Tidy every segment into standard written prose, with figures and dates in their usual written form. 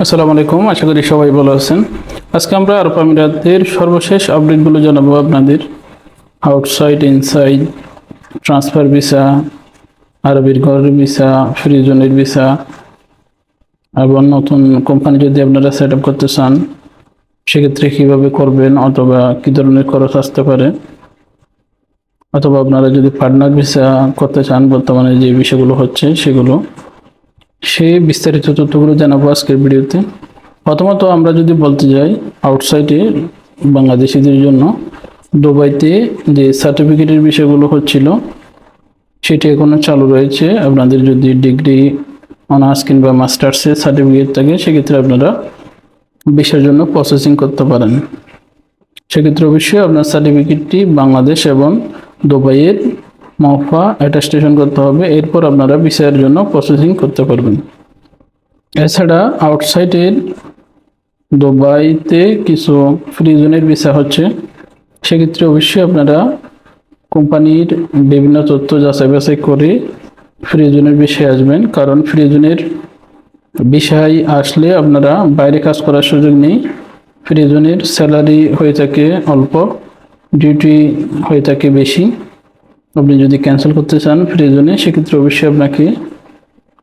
আসসালামু আলাইকুম, আশা করি সবাই ভালো আছেন। আজকে আমরা আরব আমিরাতের সর্বশেষ আপডেটগুলো জানাবো আপনাদের। আউটসাইড, ইনসাইড, ট্রান্সফার ভিসা, আরবের ঘরের ভিসা, ফ্রি জোনের ভিসা এবং নতুন কোম্পানি যদি আপনারা সেট আপ করতে চান সেক্ষেত্রে কীভাবে করবেন, অথবা কী ধরনের খরচ আসতে পারে, অথবা আপনারা যদি পার্টনার ভিসা করতে চান বর্তমানে যে বিষয়গুলো হচ্ছে সেগুলো, সেই বিস্তারিত তথ্যগুলো জানাবো আজকের ভিডিওতে। প্রথমত আমরা যদি বলতে যাই আউটসাইডে বাংলাদেশিদের জন্য দুবাইতে যে সার্টিফিকেটের বিষয়গুলো হচ্ছিল সেটি এখনও চালু রয়েছে। আপনাদের যদি ডিগ্রি, অনার্স কিংবা মাস্টার্সের সার্টিফিকেট থাকে সেক্ষেত্রে আপনারা ভিসার জন্য প্রসেসিং করতে পারেন। সেক্ষেত্রে অবশ্যই আপনার সার্টিফিকেটটি বাংলাদেশ এবং দুবাইয়ের মফা অ্যাটাস্টেশন করতে হবে, এরপর আপনারা ভিসার জন্য প্রসেসিং করতে পারবেন। এছাড়া আউটসাইডের দুবাইতে কিছু ফ্রি জোনের ভিসা হচ্ছে, সেক্ষেত্রে অবশ্যই আপনারা কোম্পানির বিভিন্ন তথ্য যাচাই বাছাই করে ফ্রি জোনের বিষয়ে আসবেন, কারণ ফ্রি জোনের বিষয় আসলে আপনারা বাইরে কাজ করার সুযোগ নেই। ফ্রি জোনের স্যালারি হয়ে থাকে অল্প, ডিউটি হয়ে থাকে বেশি। আপনি যদি ক্যান্সেল করতে চান ফ্রি জোনে সেক্ষেত্রে অবশ্যই আপনাকে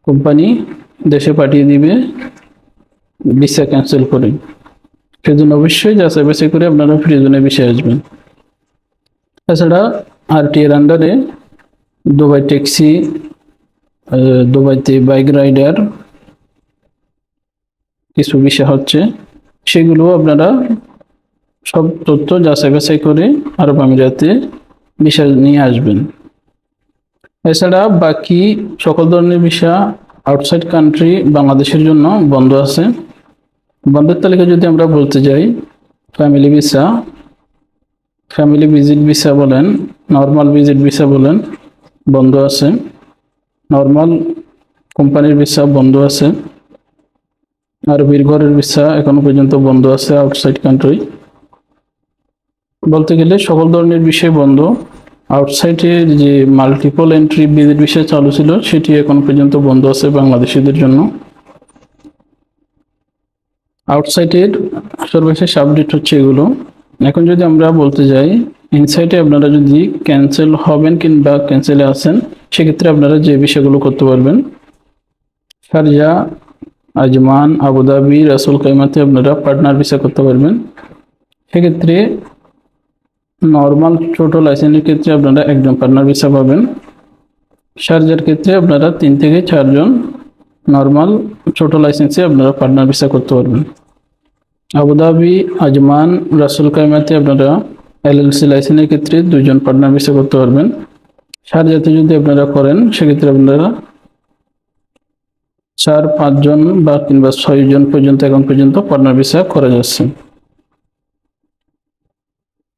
কোম্পানি দেশে পাঠিয়ে দিবে ভিসা ক্যান্সেল করে। সেজন্য অবশ্যই যাচাই বাছাই করে আপনারা ফ্রি জোনে ভিসা আসবেন। তাছাড়া আরটি এর আন্ডারে দুবাই ট্যাক্সি, দুবাইতে বাইক রাইডার কিছু ভিসা হচ্ছে, সেগুলো আপনারা সব তথ্য যাচাই বাছাই করে আরব আমিরাতে ভিসা নিয়ে আসবেন। এছাড়া বাকি সকল ধরনের ভিসা আউটসাইড কান্ট্রি বাংলাদেশের জন্য বন্ধ আছে। বন্ধের তালিকা যদি আমরা বলতে যাই, family visa, family visit visa বলেন, নর্মাল ভিজিট ভিসা বলেন, বন্ধ আছে। নর্মাল কোম্পানির ভিসা বন্ধ আছে। আরবির ঘরের ভিসা এখনো পর্যন্ত বন্ধ আছে আউটসাইড কান্ট্রি। বলতে গেলে সকল ধরনের বিষয় বন্ধ। আউটসাইডের যে মাল্টিপল এন্ট্রি ভিজিট ভিসা চালু ছিল সেটি এখন পর্যন্ত বন্ধ আছে বাংলাদেশিদের জন্য। আউটসাইডের সর্বশেষ আপডেট হচ্ছে এগুলো। এখন যদি আমরা বলতে যাই ইনসাইডে আপনারা যদি ক্যান্সেল হবেন কিংবা ক্যান্সেলে আছেন সেক্ষেত্রে আপনারা যে বিষয়গুলো করতে পারবেন, শারজা, আজমান, আবুধাবি, রাসুল কাইমাতে আপনারা পার্টনার ভিসা করতে পারবেন। সেক্ষেত্রে নর্মাল ছোট লাইসেন্সের ক্ষেত্রে আপনারা একজন পার্টনার ভিসা পাবেন। শারজার ক্ষেত্রে আপনারা 3 থেকে 4 জন নর্মাল ছোট লাইসেন্সে আপনারা পার্টনার ভিসা করতে পারবেন। আবুধাবি, আজমান, রাসুল কাইমাতে আপনারা এলএলসি লাইসেন্সের ক্ষেত্রে 2 জন পার্টনার ভিসা করতে পারবেন। শারজাতে যদি আপনারা করেন সেক্ষেত্রে আপনারা 4-5 জন বা কিংবা 6 জন পর্যন্ত এখন পর্যন্ত পার্টনার ভিসা করা যাচ্ছে।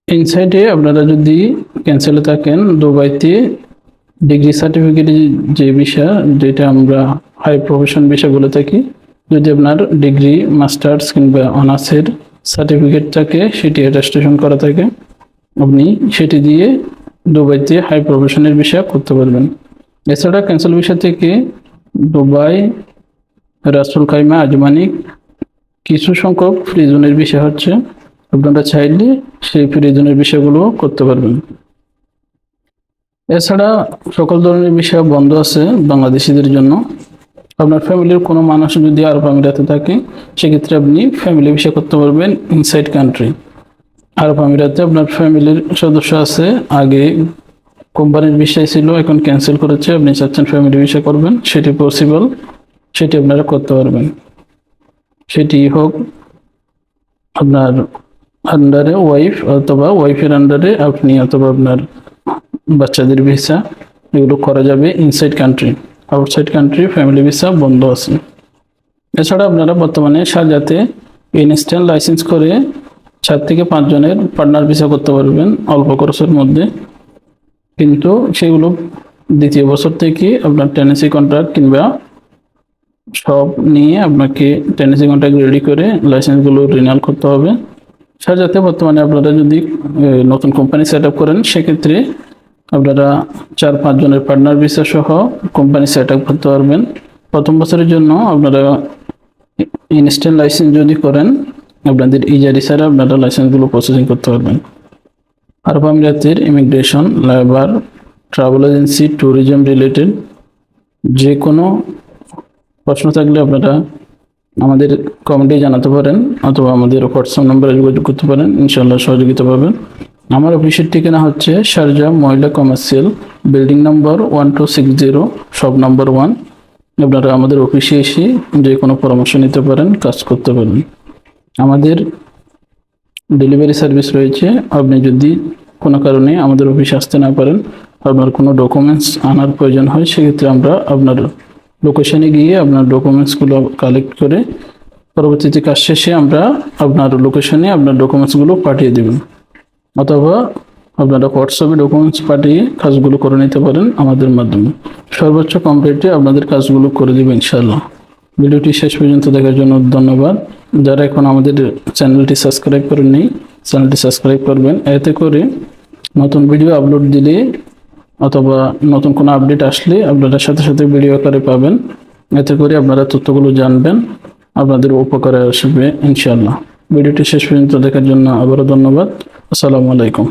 ইনসাইডে আপনারা যদি ক্যান্সেলে থাকেন দুবাইতে ডিগ্রি সার্টিফিকেটের যে ভিসা, যেটা আমরা হাই প্রফেশন ভিসা বলে থাকি, যদি আপনার ডিগ্রি, মাস্টার্স কিংবা অনার্সের সার্টিফিকেট থাকে, সেটি অ্যাটাস্টেশন করা থাকে, আপনি সেটি দিয়ে দুবাইতে হাই প্রফেশনের ভিসা করতে পারবেন। এছাড়া ক্যান্সেল ভিসা থেকে দুবাই, রাসুল খাইমা, আজমানিক কিছু সংখ্যক ফ্রি জোনের ভিসা হচ্ছে, আপনারা চাইলে সেই ফ্রি জোনের বিষয়গুলো করতে পারবেন। এছাড়া সকল ধরনের বিষয় বন্ধ আছে বাংলাদেশিদের জন্য। আপনার ফ্যামিলির কোনো মানুষ যদি আরব আমিরাতে থাকে সেক্ষেত্রে আপনি ফ্যামিলি ভিসা করতে পারবেন ইনসাইড কান্ট্রি। আরব আমিরাতে আপনার ফ্যামিলির সদস্য আছে, আগে কোম্পানির ভিসাই ছিল, এখন ক্যান্সেল করেছে, আপনি চাচ্ছেন ফ্যামিলি ভিসা করবেন, সেটি পসিবল, সেটি আপনারা করতে পারবেন। সেটি হোক আপনার আন্ডারে ওয়াইফ, অথবা ওয়াইফের আন্ডারে আপনি, অথবা আপনার বাচ্চাদের ভিসা, এগুলো করা যাবে inside country. Outside country family visa বন্ধ আছে। এছাড়া আপনারা বর্তমানে শারজাতে ইনস্ট্যান্ট লাইসেন্স করে 4 থেকে 5 জনের পার্টনার ভিসা করতে পারবেন অল্প খরচের মধ্যে, কিন্তু সেগুলো দ্বিতীয় বছর থেকে আপনার টেনেন্সি কন্ট্রাক্ট কিংবা সব নিয়ে আপনাকে টেনেন্সি কন্ট্রাক্ট রেডি করে লাইসেন্সগুলো রিনিউয়াল করতে হবে। শারজাতে বর্তমানে আপনারা যদি নতুন কোম্পানি সেট আপ করেন সেক্ষেত্রে আপনারা 4-5 জনের পার্টনার ভিসা সহ কোম্পানি সেট আপ করতে পারবেন। প্রথম বছরের জন্য আপনারা ইনস্ট্যান্ট লাইসেন্স যদি করেন আপনাদের ইজারি ছাড়া আপনারা লাইসেন্সগুলো প্রসেসিং করতে পারবেন। আরব আমিরাতের immigration, labour, travel agency, tourism related যে কোনো প্রশ্ন থাকলে আপনারা আমাদের কমেন্টে জানাতে পারেন অথবা আমাদের হোয়াটসঅ্যাপ নম্বরে যোগাযোগ করতে পারেন, ইনশাআল্লাহ সহযোগিতা পাবেন। আমার অফিসের ঠিকানা হচ্ছে শারজাহ মহিলা কমার্শিয়াল, বিল্ডিং নম্বর 1260, শপ নম্বর 1। আপনারা আমাদের অফিসে এসে যে কোনো পরামর্শ নিতে পারেন, কাজ করতে পারেন। আমাদের ডেলিভারি সার্ভিস রয়েছে। আপনি যদি কোনো কারণে আমাদের অফিসে আসতে না পারেন, আপনার কোনো ডকুমেন্টস আনার প্রয়োজন হয়, সেক্ষেত্রে আমরা আপনার লোকেশনে গিয়ে আপনার ডকুমেন্টসগুলো কালেক্ট করে পরবর্তীতে কাজ শেষে আমরা আপনার লোকেশনে আপনার ডকুমেন্টসগুলো পাঠিয়ে দেবেন, অথবা আপনারা হোয়াটসঅ্যাপে ডকুমেন্টস পাঠিয়ে কাজগুলো করে নিতে পারেন আমাদের মাধ্যমে। সর্বোচ্চ কম রেটে আপনাদের কাজগুলো করে দেবে ইনশাআল্লাহ। ভিডিওটি শেষ পর্যন্ত দেখার জন্য ধন্যবাদ। যারা এখন আমাদের চ্যানেলটি সাবস্ক্রাইব করেননি, চ্যানেলটি সাবস্ক্রাইব করবেন। এতে করে নতুন ভিডিও আপলোড দিলে অথবা নতুন কোনো আপডেট আসলে আপনারা সাথে সাথে ভিডিও আকারে পাবেন। এতে করে আপনারা তথ্যগুলো জানবেন, আপনাদের উপকারে আসবে ইনশাআল্লাহ। ভিডিওটি শেষ পর্যন্ত দেখার জন্য আবারও ধন্যবাদ। আসসালামু আলাইকুম।